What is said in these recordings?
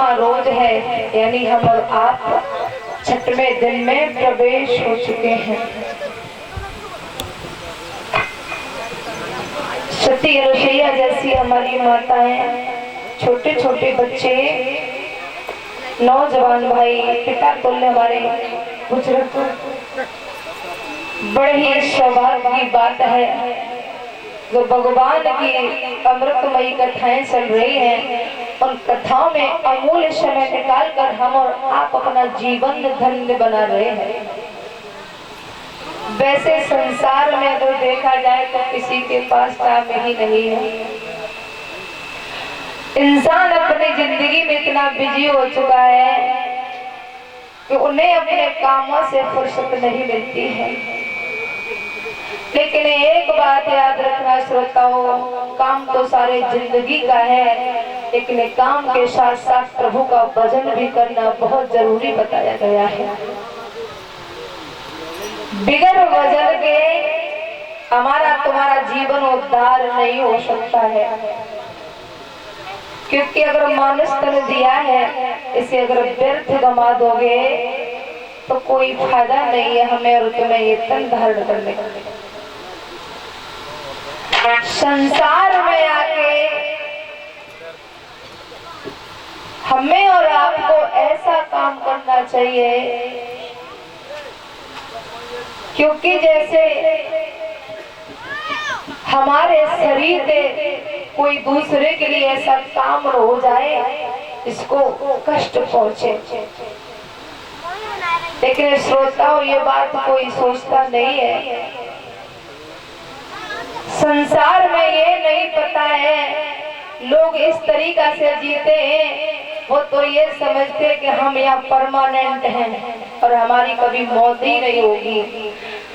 10वां रोज है, यानी हम और आप 6वें दिन में प्रवेश हो चुके हैं। सती रसैया जैसी हमारी माताएं, छोटे छोटे बच्चे, नौजवान भाई, पिता तुल्य हमारे बुजुर्ग, बड़े ही सौभाग्य की बात है जो भगवान की अमृतमयी कथाएं चल रही हैं। उन कथाओं में अमूल्य समय निकालकर हम और आप अपना जीवन धन्य बना रहे हैं। वैसे संसार में अगर देखा जाए तो किसी के पास टाइम ही नहीं है। इंसान अपनी जिंदगी में इतना बिजी हो चुका है कि उन्हें अपने कामों से फुर्सत नहीं मिलती है। लेकिन एक बात याद रखना श्रोताओं, काम तो सारे जिंदगी का है, लेकिन काम के साथ साथ प्रभु का भजन भी करना बहुत जरूरी बताया गया है। बिगर भजन के हमारा तुम्हारा जीवन उद्धार नहीं हो सकता है, क्योंकि अगर मानुष तन दिया है, इसे अगर व्यर्थ गंवा दोगे तो कोई फायदा नहीं है हमें और तुम्हें ये तन धारण करने का। संसार में आके हमें और आपको ऐसा काम करना चाहिए, क्योंकि जैसे हमारे शरीर के कोई दूसरे के लिए ऐसा काम हो जाए जिसको कष्ट पहुंचे, लेकिन श्रोताओं ये बात कोई सोचता नहीं है। संसार में ये नहीं पता है, लोग इस तरीका से जीते हैं, वो तो ये समझते हैं कि हम यहाँ परमानेंट हैं और हमारी कभी मौत ही नहीं होगी।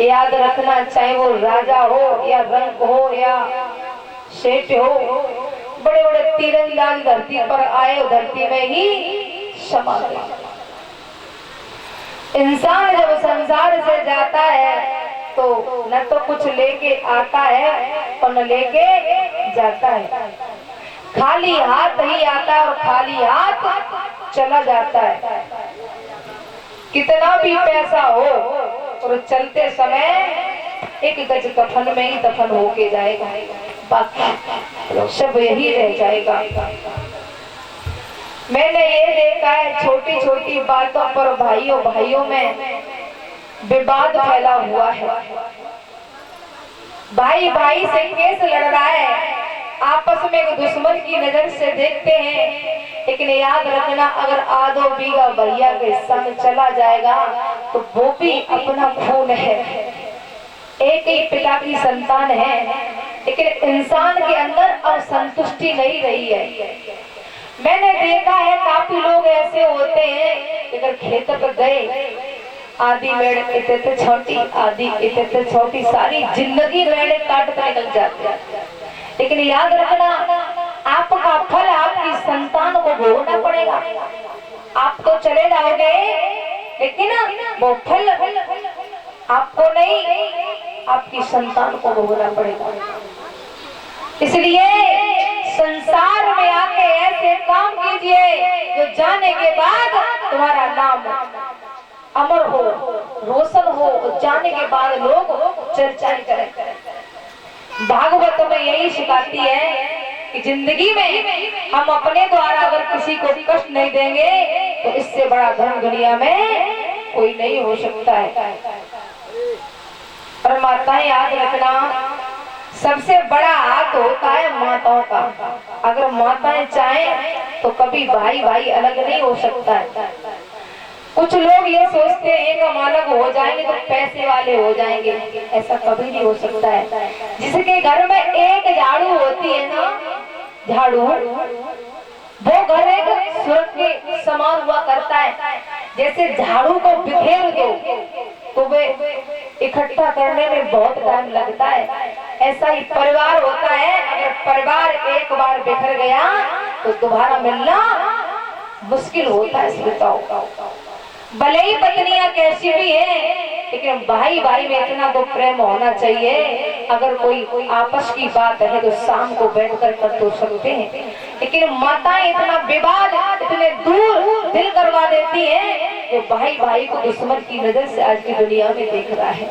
याद रखना, चाहे वो राजा हो या रंग हो या सेठ हो, बड़े बड़े तीरंदाज धरती पर आए, धरती में ही समा गए। इंसान जब संसार से जाता है तो न तो कुछ लेके आता है और न लेके जाता है, खाली हाथ ही आता है और खाली हाथ चला जाता है। कितना भी पैसा हो और चलते समय एक गज कफन में ही दफन होके जाएगा, बाकी सब यही रह जाएगा। मैंने ये देखा है, छोटी छोटी बातों पर भाइयों में विवाद फैला हुआ है। भाई भाई से केस लड़ रहा है, आपस में एक दुश्मन की नजर से देखते हैं, लेकिन याद रखना, अगर आधो बीघा भैया के संग चला जाएगा तो वो भी अपना खून है, एक ही पिता की संतान है, लेकिन इंसान के अंदर अब संतुष्टि नहीं रही है। मैंने देखा है काफी लोग ऐसे होते हैं, अगर खेत पर गए, आधी मेड़ इतने छोटी, आधी इतने छोटी, सारी जिंदगी मेड़ काटते निकल जाते हैं। लेकिन याद रखना, आपका फल आपकी संतान को भोगना पड़ेगा। आप तो चले जाओगे, लेकिन वो फल आपको नहीं, आपकी संतान को भोगना पड़ेगा। इसलिए संसार में आके ऐसे काम कीजिए जो जाने के बाद तुम्हारा नाम अमर हो, रोशन हो, जाने के बाद लोग चर्चाएं करें। भागवत में यही सिखाती है कि जिंदगी में हम अपने द्वारा अगर किसी को कष्ट नहीं देंगे तो इससे बड़ा धन दुनिया में कोई नहीं हो सकता है। पर माताएं याद रखना, सबसे बड़ा हाथ होता है माताओं का। अगर माताएं चाहें तो कभी भाई भाई अलग नहीं हो सकता है। कुछ लोग ये सोचते हैं कि हम अलग हो जाएंगे तो पैसे वाले हो जाएंगे, ऐसा कभी नहीं हो सकता है। जिसके घर में एक झाड़ू होती है ना, झाड़ू, वो घर एक स्वर्ग के समान हुआ करता है। जैसे झाड़ू को बिखेर दो तो वे इकट्ठा करने में बहुत टाइम लगता है, ऐसा ही परिवार होता है। अगर परिवार एक बार बिखर गया तो दोबारा मिलना मुश्किल होता है। श्रोताओं, भले ही पत्नियां कैसी भी हैं, लेकिन भाई भाई में इतना तो प्रेम होना चाहिए। अगर कोई आपस की बात है तो शाम को बैठकर कर तो सकते हैं, लेकिन माताएं इतना विवाद, इतने दूर दिल करवा देती है जो भाई भाई को दुश्मन की नजर से आज की दुनिया में देख रहा है।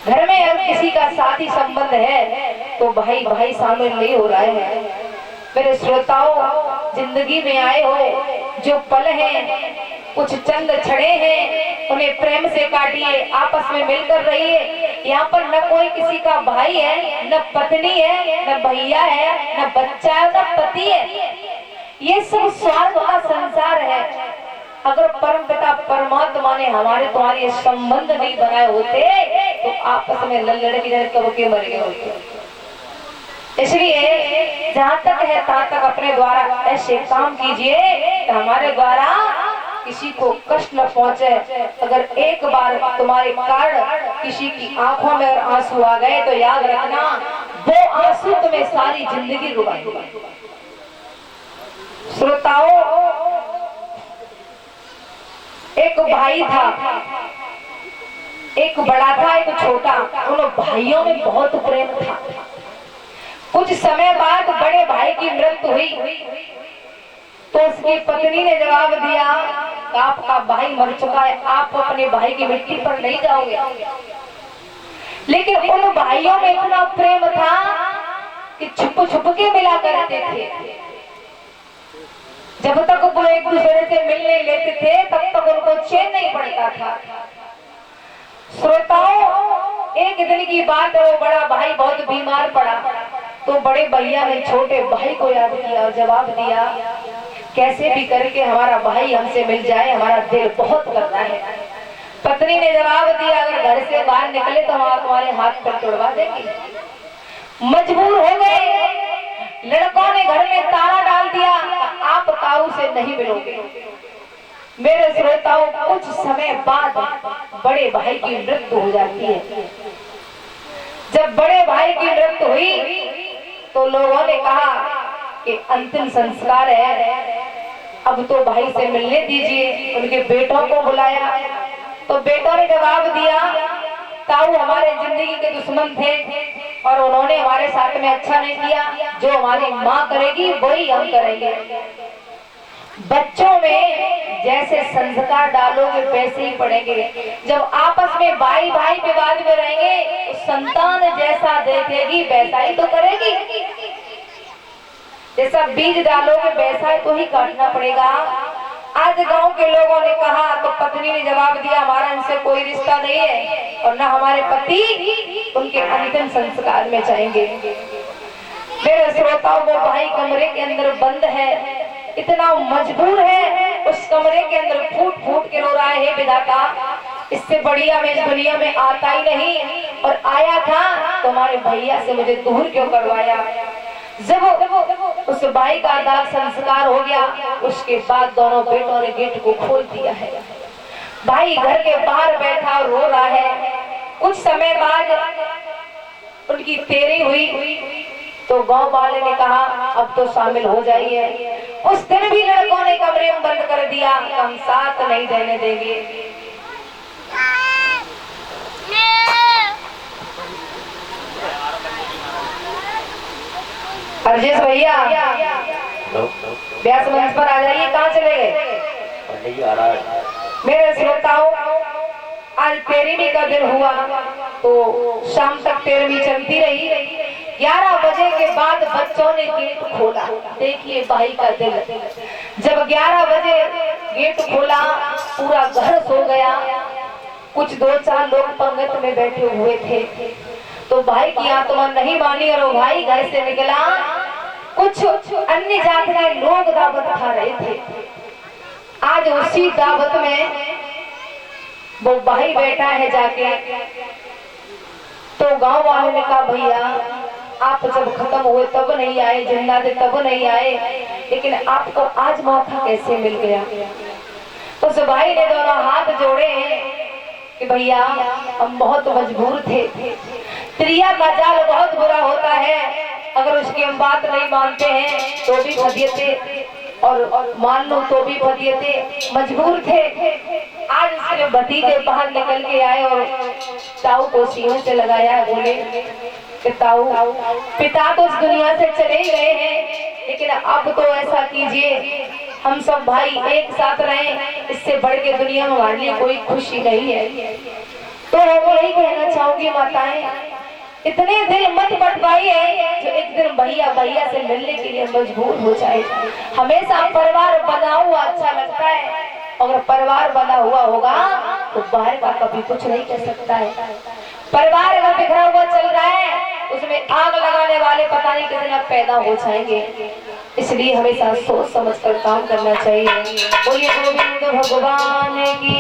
घर में अगर किसी का साथी संबंध है तो भाई भाई शामिल नहीं हो रहा है। मेरे श्रोताओं, जिंदगी में आए हो जो पल हैं, कुछ चंद छड़े हैं, उन्हें प्रेम से काटिए, आपस में मिलकर रहिए। यहाँ पर न कोई किसी का भाई है, न पत्नी है, न भैया है, न बच्चा है, न पति है। ये सब स्वार्थ का संसार है। अगर परमपिता परमात्मा ने हमारे तुम्हारे संबंध नहीं बनाए होते तो आपस में लड़ की तरह कब के मर गए होते। इसलिए जहाँ तक है तहाँ तक अपने द्वारा ऐसे काम कीजिए कि हमारे द्वारा किसी को कष्ट न पहुंचे। अगर एक बार तुम्हारे कारण किसी की आंखों में आंसू आ गए तो याद रखना वो आंसू तुम्हें सारी जिंदगी रुलाएंगे। श्रोताओं, एक भाई था, एक बड़ा था, एक छोटा। उन भाइयों में बहुत प्रेम था। कुछ समय बाद बड़े भाई की मृत्यु हुई तो उसकी पत्नी ने जवाब दिया, आपका भाई मर चुका है, आप अपने भाई की मिट्टी पर नहीं जाओगे। लेकिन उन भाइयों में इतना प्रेम था कि छुप छुप के मिला करते थे। जब तक वो एक दूसरे से मिलने लेते थे तब तक उनको चैन नहीं पड़ता था। श्रोताओं, एक दिन की बात है, वो बड़ा भाई बहुत बीमार पड़ा तो बड़े भैया ने छोटे भाई को याद किया और जवाब दिया, कैसे भी करके हमारा भाई हमसे मिल जाए, हमारा दिल बहुत करता है। पत्नी ने जवाब दिया, अगर घर से बाहर निकले तो हम तुम्हारे हाथ पर तोड़वा देंगे। मजबूर हो गए। लड़कों ने घर में ताला डाल दिया, आप ताऊ से नहीं मिलोगे। मेरे श्रोताओं, कुछ समय बाद बड़े भाई की मृत्यु हो जाती है। जब बड़े भाई की मृत्यु हुई तो लोगों ने कहा कि अंतिम संस्कार है, अब तो भाई से मिलने दीजिए। उनके बेटों को बुलाया तो बेटों ने जवाब दिया, ताऊ हमारे जिंदगी के दुश्मन थे और उन्होंने हमारे साथ में अच्छा नहीं किया, जो हमारी माँ करेगी वही हम करेंगे। बच्चों में जैसे संस्कार डालोगे वैसे ही पड़ेंगे। जब आपस में भाई भाई विवाद में रहेंगे तो संतान जैसा देखेगी वैसा ही तो करेगी। जैसा बीज डालोगे वैसा तो ही काटना पड़ेगा। आज गांव के लोगों ने कहा तो पत्नी ने जवाब दिया, हमारा इनसे कोई रिश्ता नहीं है और न हमारे पति उनके अंतिम संस्कार में जाएंगे। मेरे श्रोताओं, वो भाई कमरे के अंदर बंद है, इतना मजबूर है, उस कमरे के अंदर फूट फूट के रो रहा है, विधाता इससे बढ़िया मैं इस दुनिया में आता ही नहीं, और आया था तुम्हारे भैया से मुझे दूर क्यों करवाया। जब उस भाई का दाग संस्कार हो गया उसके बाद दोनों बेटों ने गेट को खोल दिया है। भाई घर के बाहर बैठा रो रहा है। कुछ समय बाद उनकी तेरी हुई तो गांव वाले ने कहा अब तो शामिल हो जाइए। उस दिन भी लड़कों ने कमरे में बंद कर दिया, हम साथ नहीं देने देंगे। अर्जेश भैया व्यास मंच पर आ जाइए, कहाँ चले गए? मेरे श्रोताओं, आज 13वीं का दिन हुआ तो शाम तक 13वीं चलती रही। 11 बजे के बाद बच्चों ने गेट खोला। देखिए भाई का दिल, जब 11 बजे गेट खोला पूरा घर सो गया। कुछ 2-4 लोग पंगत में बैठे हुए थे तो भाई की आत्मा नहीं मानी और वो भाई घर से निकला। कुछ अन्य जात के लोग दावत खा रहे थे। आज उसी दावत में वो भाई बैठा है जाके, तो गांव वालों ने कहा भैया आप जब खत्म हुए तब नहीं आए, जिंदा थे तब नहीं आए, लेकिन आपको आज मौका कैसे मिल गया। उस भाई ने दोनों हाथ जोड़े कि भैया हम बहुत मजबूर थे। त्रिया का जाल बहुत बुरा होता है, अगर उसकी हम बात नहीं मानते हैं तो भी फदियते और मान लो तो भी फदियते, मजबूर थे। आज उसके भतीजे बाहर निकल के आए और ताऊ को सीने से लगाया, बोले कि ताऊ पिता तो इस दुनिया से चले ही गए हैं, लेकिन अब तो ऐसा कीजिए हम सब भाई एक साथ रहें, इससे बढ़ के दुनिया में हमारे लिए कोई खुशी नहीं है। तो मैं यही कहना चाहूंगी माताएं, इतने दिल मत बटवाइए जो एक दिन भैया भैया से मिलने के लिए मजबूर हो जाए। हमेशा परिवार बना हुआ अच्छा लगता है, अगर परिवार बना हुआ होगा तो बाहर का कभी कुछ नहीं कह सकता है। परिवार अगर बिखरा हुआ चल रहा है, उसमें आग लगाने वाले पता नहीं कितने पैदा हो जाएंगे। इसलिए हमेशा सोच समझ कर काम करना चाहिए। बोलिए गोविंद भगवान की।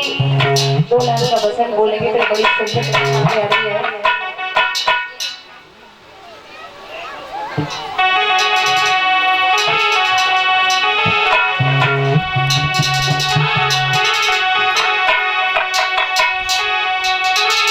2 लाइन का भजन बोलेंगे, फिर बड़ी सुंदर आ रही है।